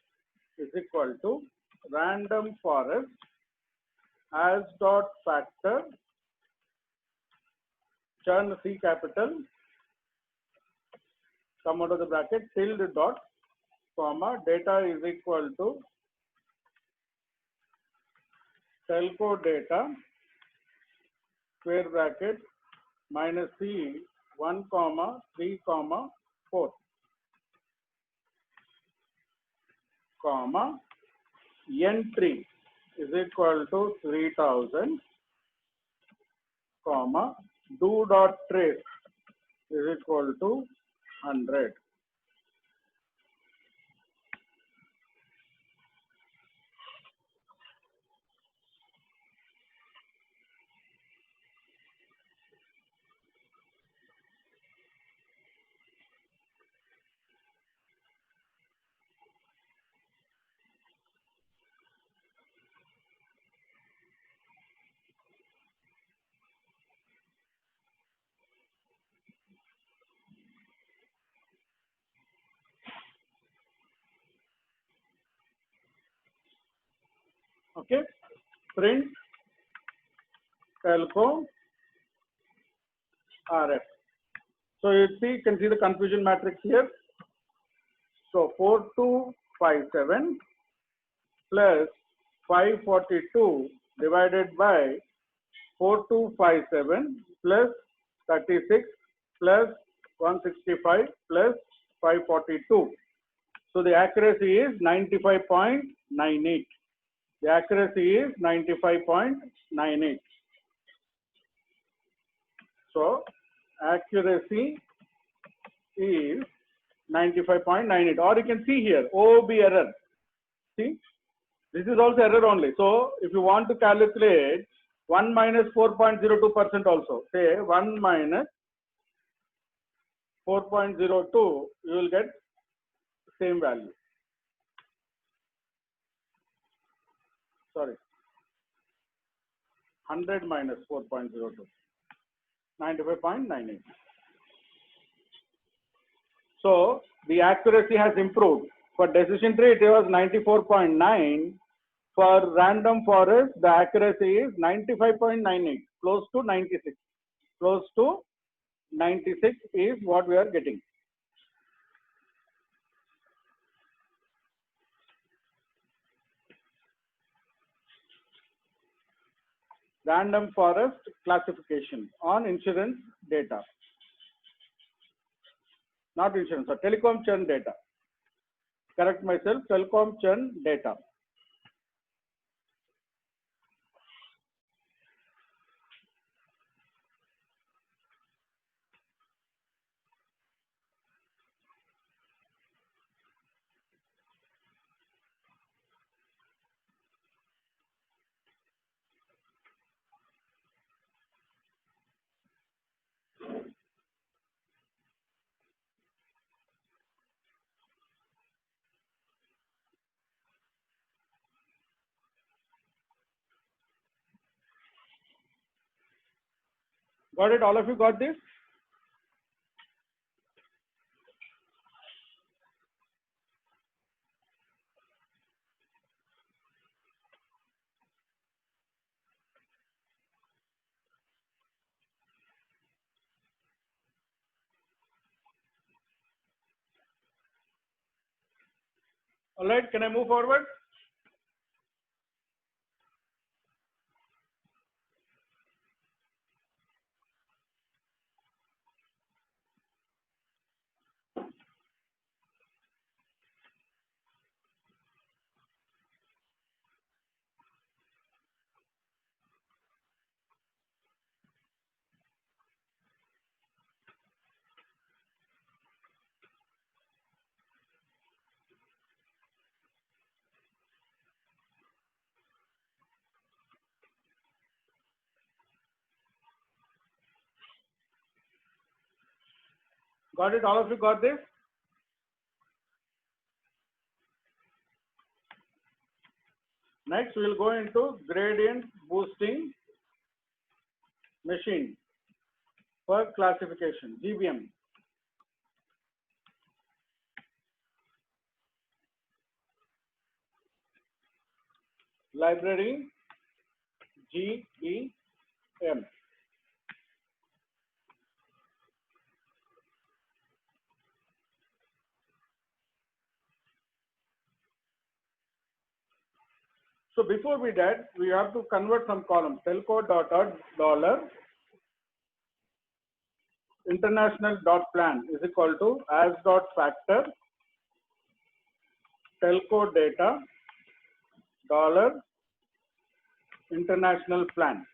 is equal to random forest as dot factor churn C capital come out of the bracket tilde dot comma data is equal to telco data square bracket minus C 1 comma 3 comma 4 comma entry is equal to 3000 comma do dot trace is equal to 100. Okay, print telco RF. So you can see the confusion matrix here. So 4257 plus 542 divided by 4257 plus 36 plus 165 plus 542. So the accuracy is 95.98. The accuracy is 95.98. So accuracy is 95.98, or you can see here OOB error. See, this is also error only. So if you want to calculate 1 minus 4.02% also, say 1 minus 4.02, you will get same value. Sorry, 100 minus 4.02, 95.98. So the accuracy has improved. For decision tree, it was 94.9. For random forest, the accuracy is 95.98, close to 96. Close to 96 is what we are getting. Random forest classification on insurance data. Not insurance, or telecom churn data. Correct myself, telecom churn data. Got it? All of you got this? All right, can I move forward? Got it? All of you got this? Next, we will go into gradient boosting machine for classification, GBM. Library GBM. So before we that, we have to convert some columns. Telco dot dollar international dot plan is equal to as dot factor telco data dollar international plan.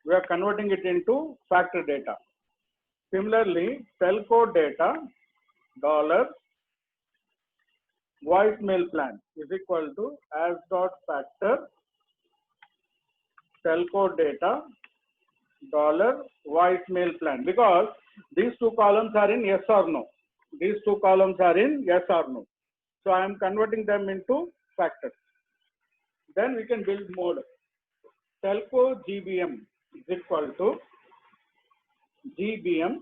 We are converting it into factor data. Similarly, telco data dollar voicemail plan is equal to as dot factor telco data dollar voicemail plan, because these two columns are in yes or no. These two columns are in yes or no. So I am converting them into factors. Then we can build mode. Telco GBM is equal to GBM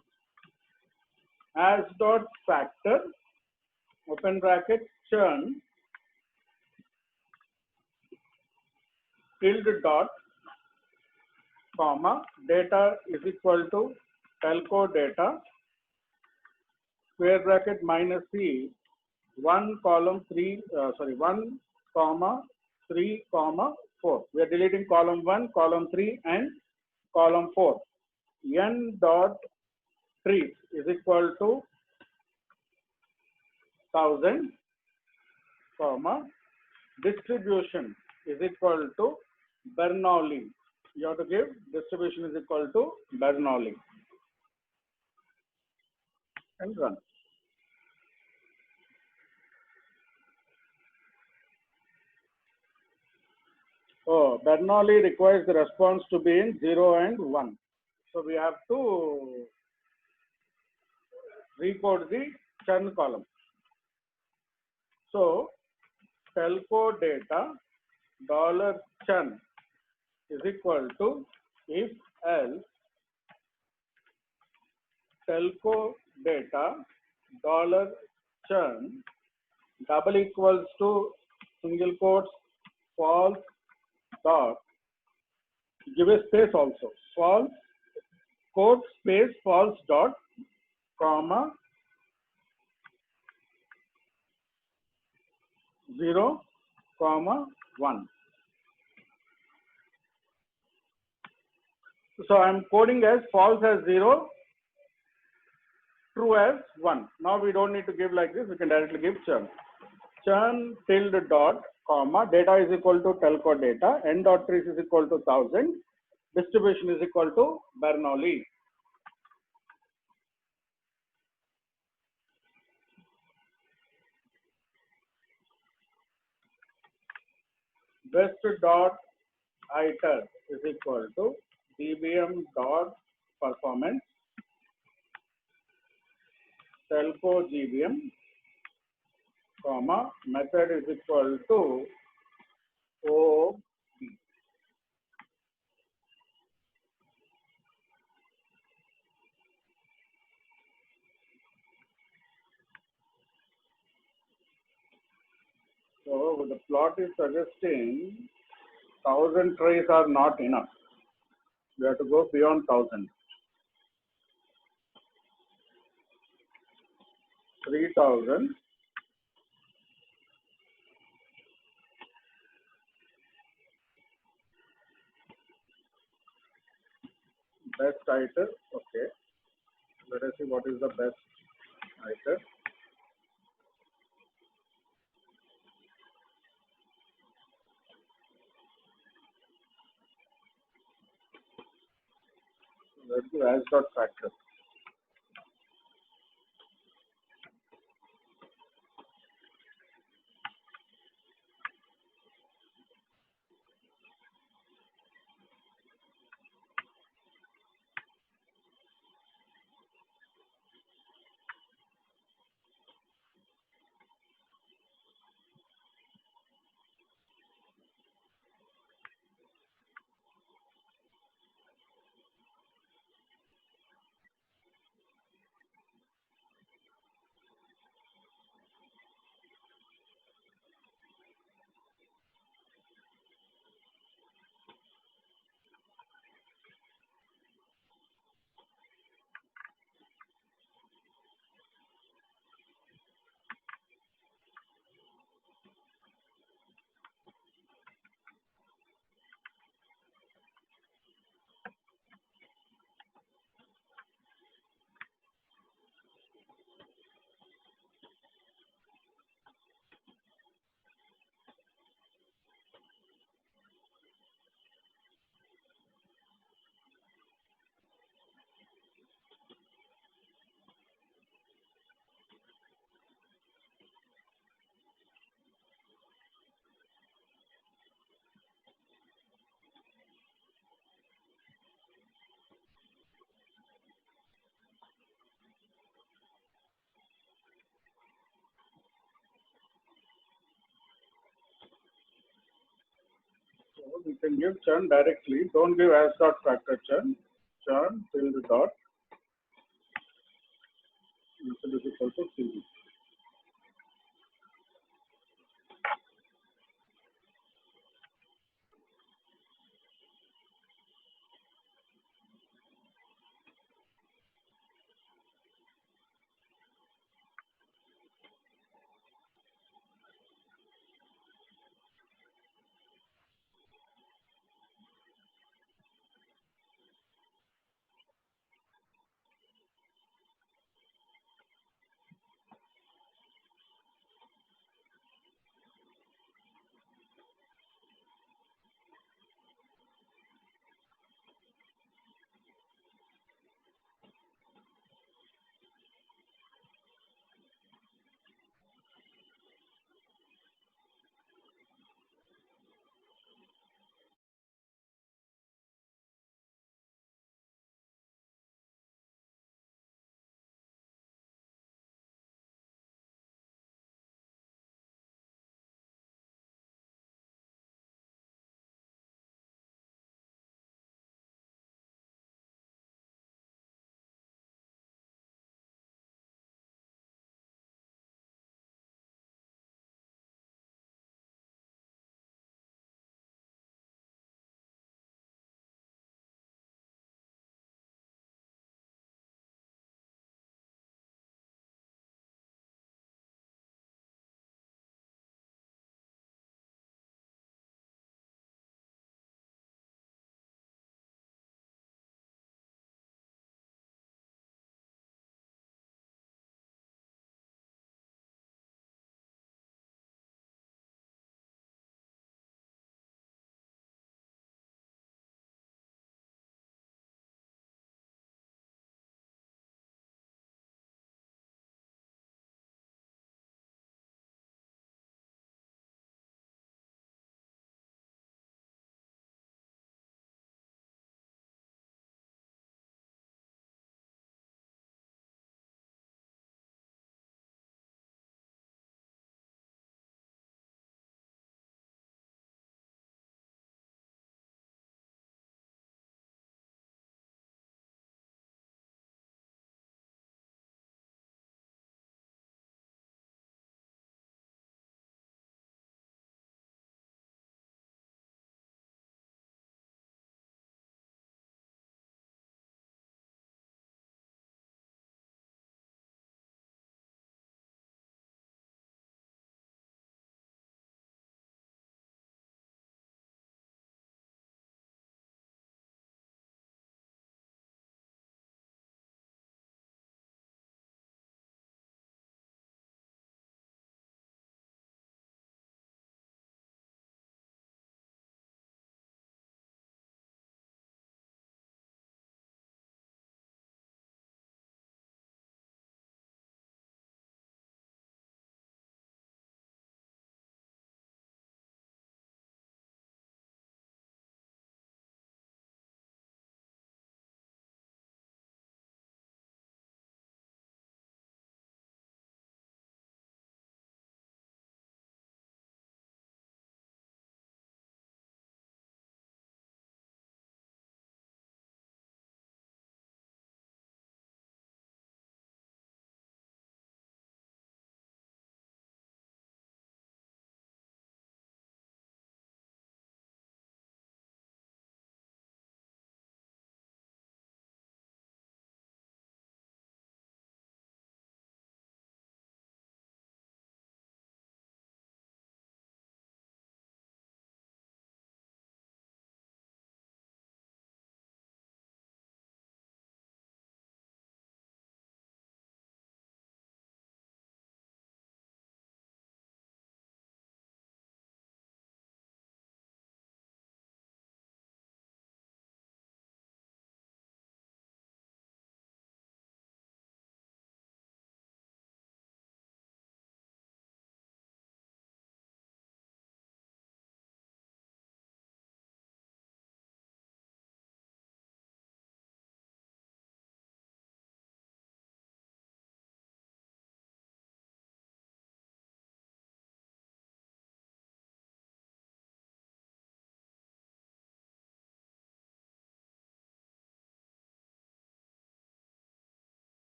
as dot factor open bracket churn tilde dot comma data is equal to telco data square bracket minus C 1 column 3 1 comma 3 comma 4. We are deleting column 1, column 3 and column 4. N dot trees is equal to 1000 comma distribution is equal to Bernoulli. You have to give distribution is equal to Bernoulli and run. Oh, Bernoulli requires the response to be in 0 and 1. So we have to recode the churn column. So telco data dollar churn is equal to if else telco data dollar churn double equals to single quotes false dot, give a space also, false quote space false dot comma 0 comma 1. So I am coding as false as 0, true as 1. Now we don't need to give like this, we can directly give churn. Churn tilde dot comma data is equal to telco data, n dot trees is equal to 1000, distribution is equal to Bernoulli. Best dot iter is equal to dbm dot performance telco gbm comma method is equal to o. So the plot is suggesting 1000 trays are not enough. We have to go beyond 1000. 3000. Best iter. Okay. Let us see what is the best iter. Let's do as dot factor. You can give churn directly. Don't give as dot factor churn. Churn tilde dot. This is equal to CV.